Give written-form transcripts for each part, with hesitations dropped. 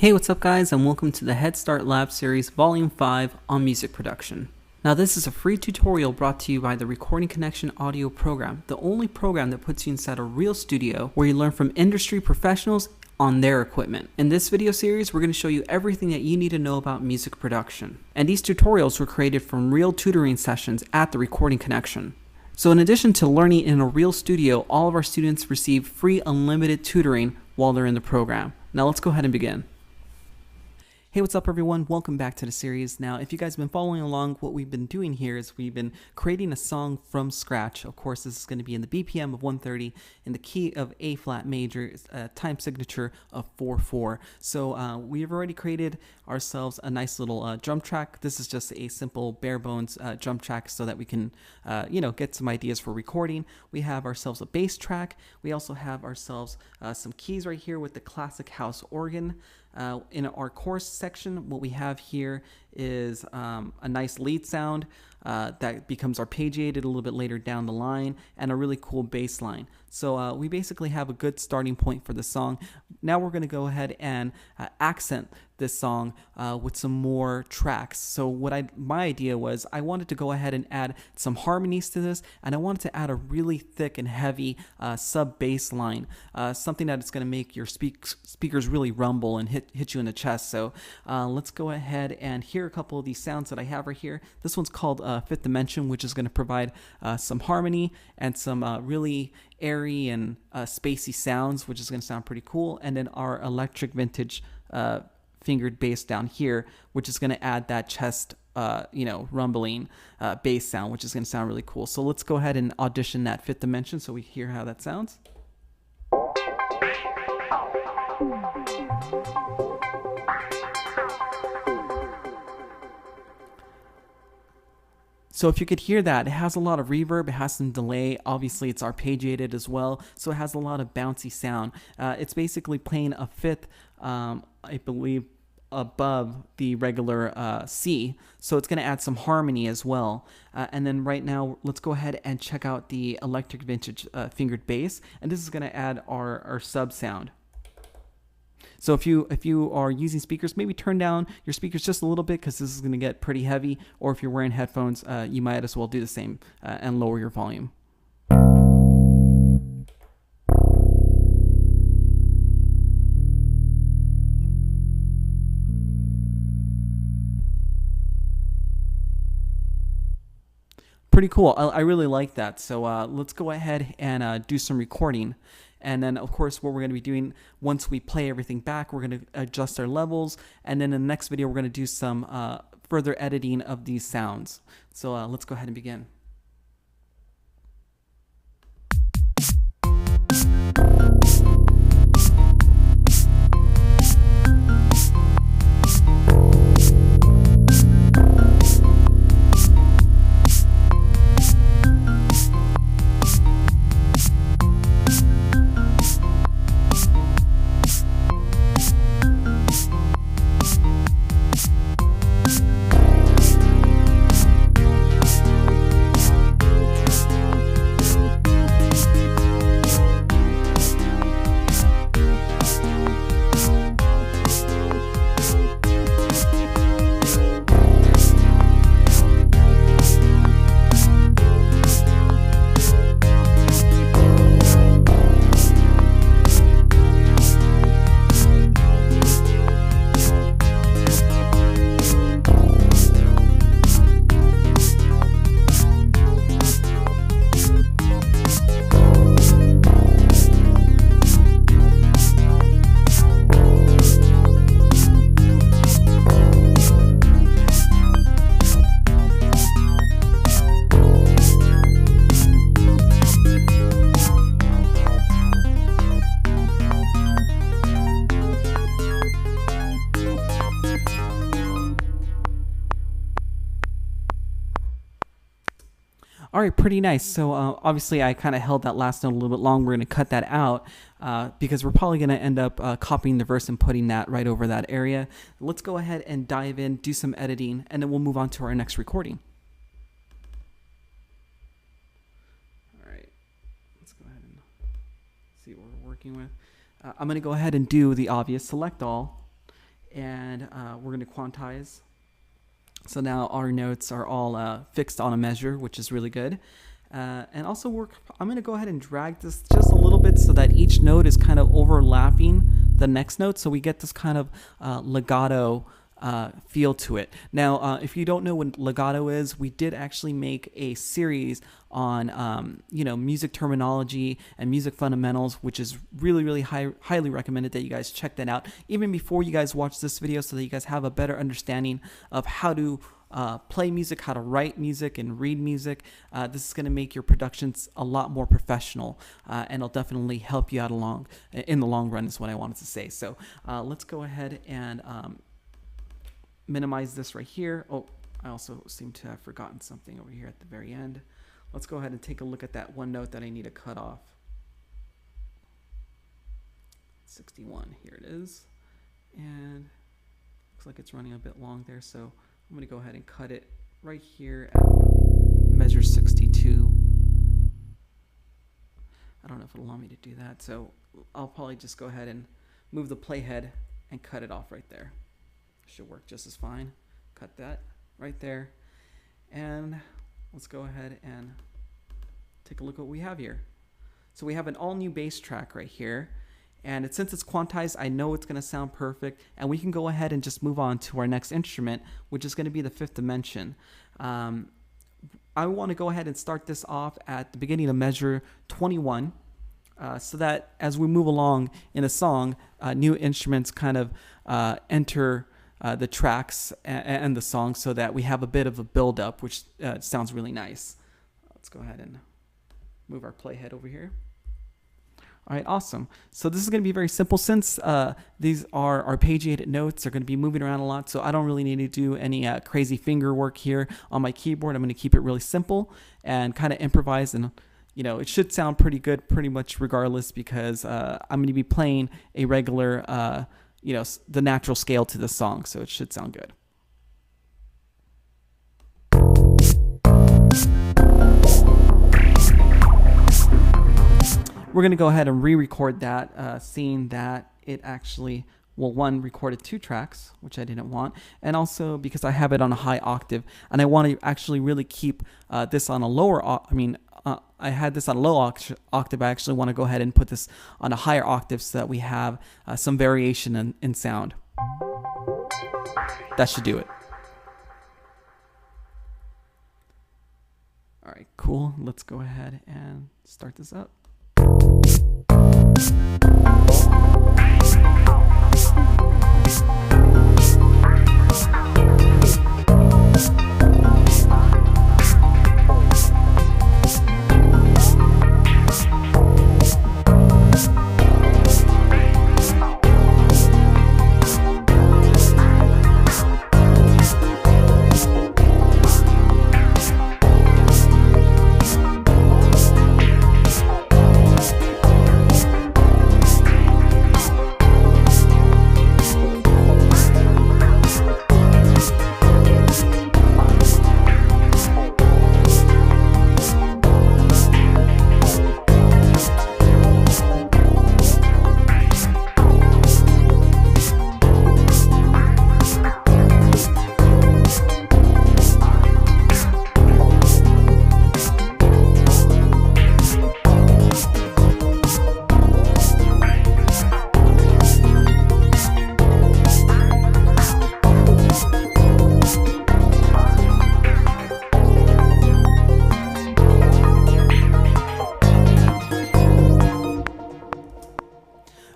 Hey, what's up guys, and welcome to the Head Start Lab Series Volume 5 on music production. Now this is a free tutorial brought to you by the Recording Connection audio program, the only program that puts you inside a real studio where you learn from industry professionals on their equipment. In this video series, we're going to show you everything that you need to know about music production. And these tutorials were created from real tutoring sessions at the Recording Connection. So in addition to learning in a real studio, all of our students receive free unlimited tutoring while they're in the program. Now let's go ahead and begin. Hey, what's up everyone? Welcome back to the series. Now, if you guys have been following along, what we've been doing here is we've been creating a song from scratch. Of course, this is going to be in the BPM of 130 in the key of A flat major, time signature of 4/4. So we've already created ourselves a nice little drum track. This is just a simple bare bones drum track so that we can, get some ideas for recording. We have ourselves a bass track. We also have ourselves some keys right here with the classic house organ. In our chorus section, what we have here is a nice lead sound that becomes arpeggiated a little bit later down the line, and a really cool bass line. So we basically have a good starting point for the song. Now we're going to go ahead and accent this song with some more tracks. So my idea was I wanted to go ahead and add some harmonies to this, and I wanted to add a really thick and heavy sub bass line, something that is going to make your speakers really rumble and hit you in the chest. So let's go ahead and hear a couple of these sounds that I have right here. This one's called Fifth Dimension, which is going to provide some harmony and some really airy and spacey sounds, which is going to sound pretty cool. And then our electric vintage fingered bass down here, which is going to add that chest rumbling bass sound, which is going to sound really cool. So let's go ahead and audition that Fifth Dimension so we hear how that sounds. So if you could hear that, it has a lot of reverb, it has some delay, obviously it's arpeggiated as well, so it has a lot of bouncy sound. It's basically playing a fifth, I believe, above the regular C, so it's going to add some harmony as well. And then right now, let's go ahead and check out the electric vintage fingered bass, and this is going to add our sub sound. So if you are using speakers, maybe turn down your speakers just a little bit because this is going to get pretty heavy. Or if you're wearing headphones, you might as well do the same and lower your volume. Pretty cool. I really like that. So let's go ahead and do some recording. And then, of course, what we're going to be doing once we play everything back, we're going to adjust our levels. And then in the next video, we're going to do some further editing of these sounds. So let's go ahead and begin. All right, pretty nice. So obviously I kind of held that last note a little bit long. We're going to cut that out because we're probably going to end up copying the verse and putting that right over that area. Let's go ahead and dive in, do some editing, and then we'll move on to our next recording. All right, let's go ahead and see what we're working with. I'm going to go ahead and do the obvious, select all, and we're going to quantize. So now our notes are all fixed on a measure, which is really good. And also I'm going to go ahead and drag this just a little bit so that each note is kind of overlapping the next note. So we get this kind of legato feel to it. Now, if you don't know what legato is, we did actually make a series on, music terminology and music fundamentals, which is really, really highly recommended that you guys check that out even before you guys watch this video, so that you guys have a better understanding of how to play music, how to write music and read music. This is going to make your productions a lot more professional, and it'll definitely help you out in the long run is what I wanted to say. So let's go ahead and minimize this right here. Oh, I also seem to have forgotten something over here at the very end. Let's go ahead and take a look at that one note that I need to cut off. 61, here it is. And looks like it's running a bit long there, so I'm going to go ahead and cut it right here at measure 62. I don't know if it'll allow me to do that, so I'll probably just go ahead and move the playhead and cut it off right there. Should work just as fine. Cut that right there. And let's go ahead and take a look at what we have here. So we have an all new bass track right here. And since it's quantized, I know it's going to sound perfect. And we can go ahead and just move on to our next instrument, which is going to be the fifth dimension. I want to go ahead and start this off at the beginning of measure 21. So that as we move along in a song, new instruments kind of enter the tracks and the song, so that we have a bit of a build-up, which sounds really nice. Let's go ahead and move our playhead over here. All right, awesome. So this is going to be very simple. Since these are arpeggiated notes, they're going to be moving around a lot, so I don't really need to do any crazy finger work here on my keyboard. I'm going to keep it really simple and kind of improvise, and it should sound pretty good pretty much regardless, because I'm going to be playing a regular the natural scale to the song, so it should sound good. We're going to go ahead and re-record that, seeing that it actually, recorded 2 tracks, which I didn't want, and also because I have it on a high octave, and I want to actually really keep this on a lower, I had this on a low octave. I actually want to go ahead and put this on a higher octave so that we have some variation in sound. That should do it. All right, cool. Let's go ahead and start this up.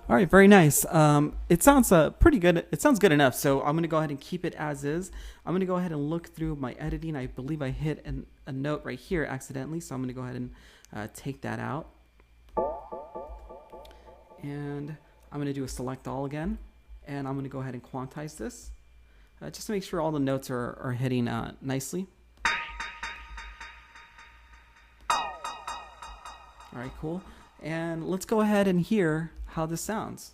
All right, very nice. It sounds pretty good. It sounds good enough. So I'm going to go ahead and keep it as is. I'm going to go ahead and look through my editing. I believe I hit a note right here accidentally. So I'm going to go ahead and take that out. And I'm going to do a select all again. And I'm going to go ahead and quantize this just to make sure all the notes are hitting nicely. All right, cool. And let's go ahead and hear how this sounds.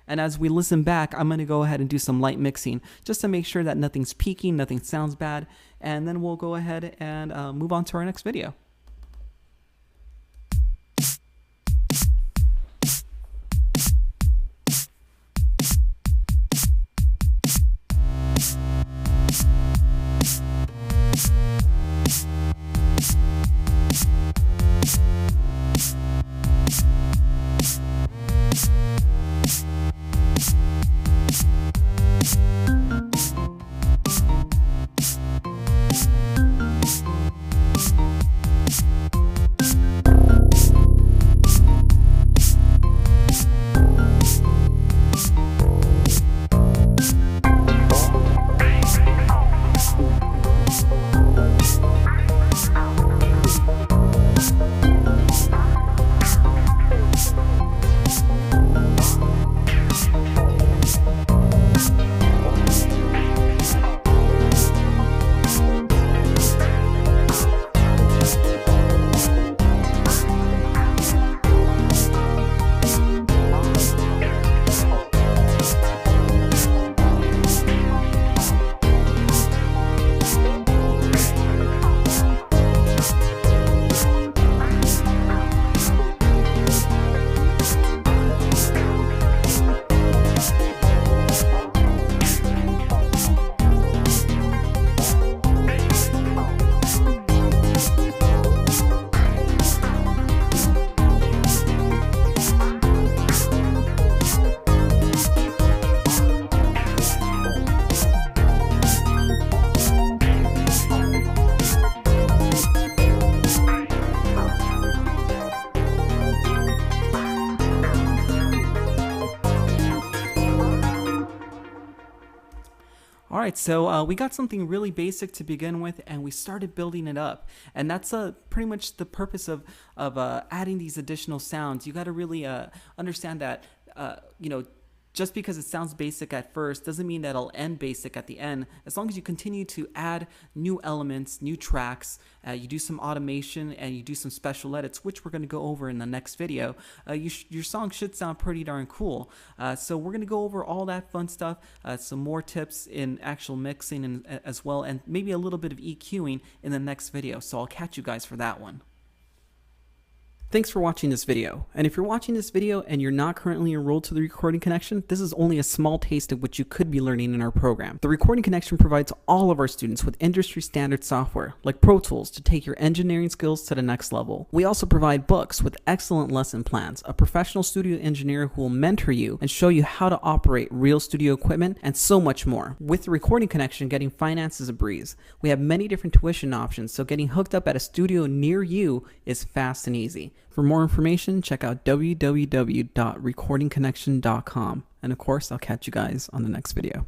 And as we listen back, I'm going to go ahead and do some light mixing just to make sure that nothing's peaking, nothing sounds bad, and then we'll go ahead and move on to our next video. All right, so we got something really basic to begin with, and we started building it up. And that's pretty much the purpose of adding these additional sounds. You got to really understand that, just because it sounds basic at first doesn't mean that it'll end basic at the end. As long as you continue to add new elements, new tracks, you do some automation and you do some special edits, which we're going to go over in the next video, your song should sound pretty darn cool. So we're going to go over all that fun stuff, some more tips in actual mixing and, as well, and maybe a little bit of EQing in the next video. So I'll catch you guys for that one. Thanks for watching this video, and if you're watching this video and you're not currently enrolled to the Recording Connection, this is only a small taste of what you could be learning in our program. The Recording Connection provides all of our students with industry standard software, like Pro Tools, to take your engineering skills to the next level. We also provide books with excellent lesson plans, a professional studio engineer who will mentor you and show you how to operate real studio equipment, and so much more. With the Recording Connection, getting finance is a breeze. We have many different tuition options, so getting hooked up at a studio near you is fast and easy. For more information, check out www.recordingconnection.com. And of course, I'll catch you guys on the next video.